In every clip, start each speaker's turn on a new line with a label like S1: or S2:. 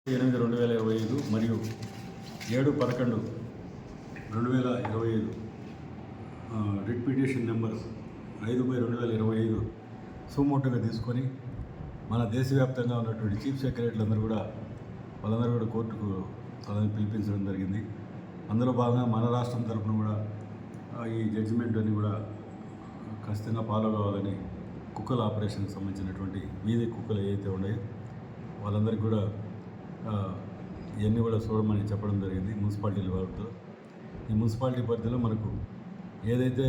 S1: 8/2025 మరియు 7/11/2025 writ petition number 5/2025 సుమోటోగా తీసుకొని మన దేశవ్యాప్తంగా ఉన్నటువంటి చీఫ్ సెక్రటరీలందరూ కూడా వాళ్ళందరూ కూడా కోర్టుకు వాళ్ళని పిలిపించడం జరిగింది. అందులో భాగంగా మన రాష్ట్రం తరఫున కూడా ఈ జడ్జిమెంట్ అన్ని కూడా ఖచ్చితంగా ఫాలో కావాలని కుక్కల ఆపరేషన్కి సంబంధించినటువంటి వీధి కుక్కలు ఏవైతే ఉన్నాయో వాళ్ళందరికీ కూడా ఇవన్నీ కూడా చూడమని చెప్పడం జరిగింది మున్సిపాలిటీల వారితో. ఈ మున్సిపాలిటీ పరిధిలో మనకు ఏదైతే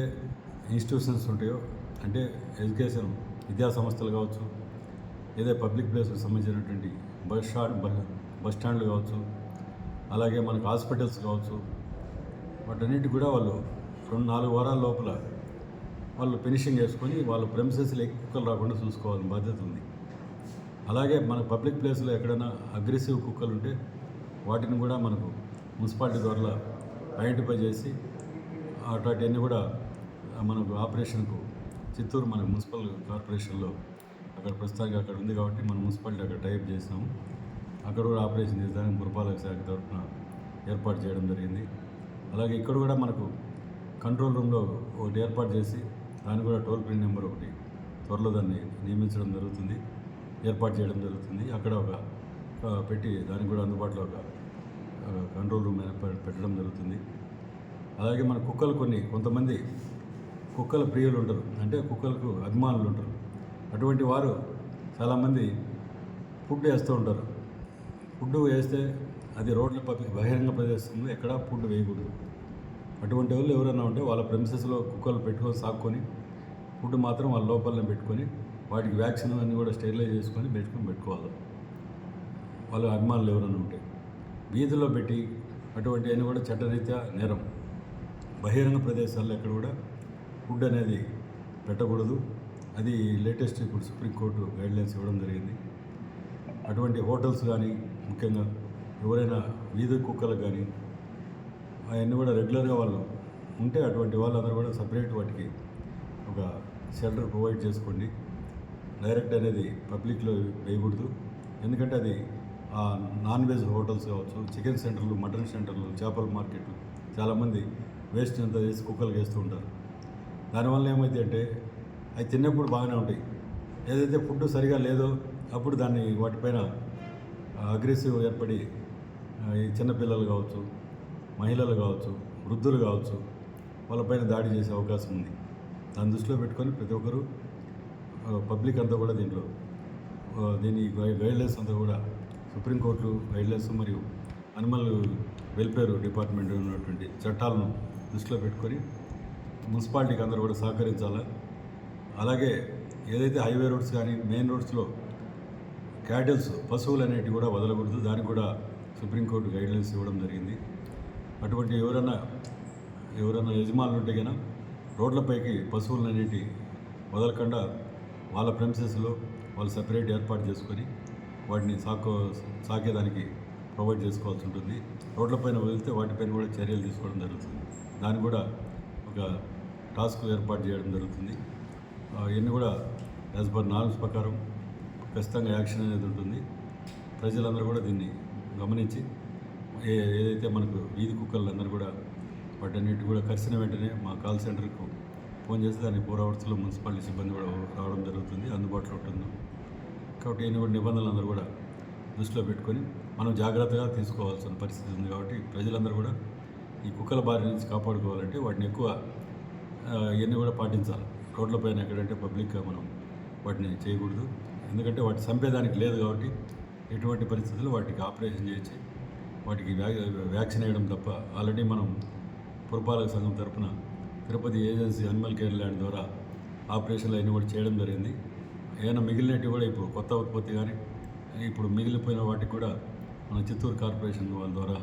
S1: ఇన్స్టిట్యూషన్స్ ఉంటాయో అంటే ఎడ్యుకేషన్ విద్యా సంస్థలు కావచ్చు, ఏదైతే పబ్లిక్ ప్లేస్కి సంబంధించినటువంటి బస్ స్టాండ్లు కావచ్చు, అలాగే మనకు హాస్పిటల్స్ కావచ్చు, వాటన్నిటి కూడా వాళ్ళు 2-4 వారాల లోపల వాళ్ళు ఫినిషింగ్ చేసుకొని వాళ్ళ ప్రెమిసెస్లో కుక్కలు రాకుండా చూసుకోవాలని బాధ్యత ఉంది. అలాగే మన పబ్లిక్ ప్లేస్లో ఎక్కడైనా అగ్రెసివ్ కుక్కలు ఉంటే వాటిని కూడా మనకు మున్సిపాలిటీ ద్వారా ఐడెంటిఫై చేసి అట్లాంటివన్నీ కూడా మనకు ఆపరేషన్కు చిత్తూరు మన మున్సిపల్ కార్పొరేషన్లో అక్కడ ప్రస్తుతానికి అక్కడ ఉంది కాబట్టి మన మున్సిపాలిటీ అక్కడ టైప్ చేసినాము. అక్కడ కూడా ఆపరేషన్ చేసేదానికి పురపాలక శాఖ తరఫున ఏర్పాటు చేయడం జరిగింది. అలాగే ఇక్కడ కూడా మనకు కంట్రోల్ రూమ్లో ఒకటి ఏర్పాటు చేసి దాన్ని కూడా టోల్ ఫ్రీ నెంబర్ ఒకటి త్వరలో దాన్ని నియమించడం జరుగుతుంది, ఏర్పాటు చేయడం జరుగుతుంది. అక్కడ ఒక పెట్టి దానికి కూడా అందుబాటులో ఒక కంట్రోల్ రూమ్ పెట్టడం జరుగుతుంది. అలాగే మన కుక్కలు కొంతమంది కుక్కల ప్రియులు ఉంటారు, అంటే కుక్కలకు అభిమానులు ఉంటారు. అటువంటి వారు చాలామంది ఫుడ్ వేస్తూ ఉంటారు. ఫుడ్ వేస్తే అది రోడ్ల బహిరంగ ప్రదేశంలో ఎక్కడా ఫుడ్ వేయకూడదు. అటువంటి వాళ్ళు ఎవరైనా ఉంటే వాళ్ళ ప్రెమిసెస్లో కుక్కలు పెట్టుకొని సాక్కొని ఫుడ్ మాత్రం వాళ్ళ లోపలనే పెట్టుకొని వాటికి వ్యాక్సిన్ అన్నీ కూడా స్టెరిలైజ్ చేసుకొని పెట్టుకోవాలి. వాళ్ళ అభిమానులు ఎవరైనా ఉంటే వీధిలో పెట్టి అటువంటివన్నీ కూడా చట్టరీత్యా నేరం. బహిరంగ ప్రదేశాల్లో ఎక్కడ కూడా ఫుడ్ అనేది పెట్టకూడదు. అది లేటెస్ట్ ఇప్పుడు సుప్రీంకోర్టు గైడ్లైన్స్ ఇవ్వడం జరిగింది. అటువంటి హోటల్స్ కానీ ముఖ్యంగా ఎవరైనా వీధి కుక్కలకు కానీ అవన్నీ కూడా రెగ్యులర్గా వాళ్ళు ఉంటే అటువంటి వాళ్ళందరూ కూడా సపరేట్ వాటికి ఒక షెల్టర్ ప్రొవైడ్ చేసుకోండి. డైరెక్ట్ అనేది పబ్లిక్లో వేయకూడదు. ఎందుకంటే అది నాన్ వెజ్ హోటల్స్ కావచ్చు, చికెన్ సెంటర్లు, మటన్ సెంటర్లు, చేపల మార్కెట్లు చాలామంది వేస్ట్ అంతా వేసి కుక్కలకు వేస్తూ ఉంటారు. దానివల్ల ఏమైంది అంటే అవి తిన్నప్పుడు బాగానే ఉంటాయి. ఏదైతే ఫుడ్ సరిగా లేదో అప్పుడు దాన్ని వాటిపైన అగ్రెసివ్ ఏర్పడి ఈ చిన్నపిల్లలు కావచ్చు, మహిళలు కావచ్చు, వృద్ధులు కావచ్చు, వాళ్ళపైన దాడి చేసే అవకాశం ఉంది. దాన్ని దృష్టిలో పెట్టుకొని ప్రతి ఒక్కరూ పబ్లిక్ అంతా కూడా దీని గైడ్లైన్స్ అంతా కూడా సుప్రీంకోర్టు గైడ్లైన్స్ మరియు అనిమల్ వెల్ఫేర్ డిపార్ట్మెంట్ ఉన్నటువంటి చట్టాలను దృష్టిలో పెట్టుకొని మున్సిపాలిటీకి అందరూ కూడా సహకరించాలి. అలాగే ఏదైతే హైవే రోడ్స్ కానీ మెయిన్ రోడ్స్లో క్యాటిల్స్ పశువులు అనేటివి కూడా వదలకూడదు. దానికి కూడా సుప్రీంకోర్టు గైడ్లైన్స్ ఇవ్వడం జరిగింది. అటువంటి ఎవరైనా యజమానులు ఉంటే కన్నా రోడ్లపైకి పశువులు అనేటివి వదలకుండా వాళ్ళ ప్రెమిసెస్లో వాళ్ళు సపరేట్ ఏర్పాటు చేసుకొని వాటిని సాకేదానికి ప్రొవైడ్ చేసుకోవాల్సి ఉంటుంది. రోడ్లపైన వదిలితే వాటిపైన కూడా చర్యలు తీసుకోవడం జరుగుతుంది. దాన్ని కూడా ఒక టాస్క్ ఏర్పాటు చేయడం జరుగుతుంది. ఇవన్నీ కూడా యాజ్ పర్ నార్మ్స్ ప్రకారం ఖచ్చితంగా యాక్షన్ అనేది ఉంటుంది. ప్రజలందరూ కూడా దీన్ని గమనించి ఏదైతే మనకు వీధి కుక్కలందరూ కూడా వాటన్నిటి కూడా కలిసిన వెంటనే మా కాల్ సెంటర్కు ఫోన్ చేసి దాన్ని 4 అవర్స్లో మున్సిపాలిటీ సిబ్బంది కూడా రావడం జరుగుతుంది, అందుబాటులో ఉంటుంది. కాబట్టి ఎన్ని కూడా నిబంధనలు అందరూ కూడా దృష్టిలో పెట్టుకొని మనం జాగ్రత్తగా తీసుకోవాల్సిన పరిస్థితి ఉంది. కాబట్టి ప్రజలందరూ కూడా ఈ కుక్కల బారి నుంచి కాపాడుకోవాలంటే వాటిని ఎక్కువ ఇవన్నీ కూడా పాటించాలి. రోడ్లపైన ఎక్కడంటే పబ్లిక్గా మనం వాటిని చేయకూడదు. ఎందుకంటే వాటి చంపేదానికి లేదు కాబట్టి ఎటువంటి పరిస్థితుల్లో వాటికి ఆపరేషన్ చేయించి వాటికి వ్యాక్సిన్ వేయడం తప్ప ఆల్రెడీ మనం పురపాలక సంఘం తరఫున Tirupati agency animal care land ద్వారా ఆపరేషన్లు అన్నీ కూడా చేయడం జరిగింది. ఏమైనా మిగిలినవి కూడా ఇప్పుడు కొత్త ఉత్పత్తి కానీ ఇప్పుడు మిగిలిపోయిన వాటికి కూడా మన చిత్తూరు కార్పొరేషన్ వాళ్ళ ద్వారా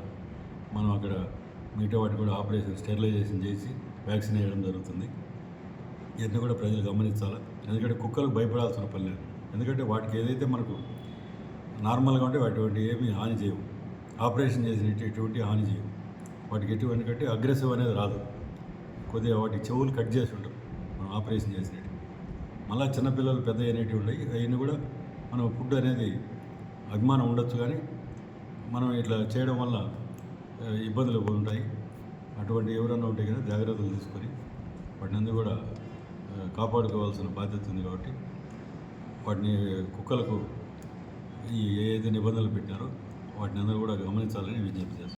S1: మనం అక్కడ మిగతా వాటికి కూడా ఆపరేషన్ స్టెరిలైజేషన్ చేసి వ్యాక్సిన్ వేయడం జరుగుతుంది. ఇవన్నీ కూడా ప్రజలు గమనించాలి. ఎందుకంటే కుక్కలకు భయపడాల్సిన పని లేదు. ఎందుకంటే వాటికి ఏదైతే మనకు నార్మల్గా ఉంటే వాటి ఏమీ హాని చేయవు. ఆపరేషన్ చేసిన ఎటువంటి హాని చేయవు. వాటికి ఎందుకంటే అగ్రెసివ్ అనేది రాదు. కొద్దిగా వాటి చెవులు కట్ చేసి ఉంటారు మనం ఆపరేషన్ చేసినట్టు. మళ్ళీ చిన్నపిల్లలు పెద్ద అనేటివి ఉన్నాయి. అవన్నీ కూడా మనం ఫుడ్ అనేది అభిమానం ఉండొచ్చు కానీ మనం ఇట్లా చేయడం వల్ల ఇబ్బందులు ఉంటాయి. అటువంటి ఎవరన్నా ఉంటే కనుక జాగ్రత్తలు తీసుకొని వాటిని అందరూ కూడా కాపాడుకోవాల్సిన బాధ్యత ఉంది. కాబట్టి వాటిని కుక్కలకు ఏదైతే నిబంధనలు పెట్టినారో వాటిని అందరూ కూడా గమనించాలని విజ్ఞప్తి చేస్తాను.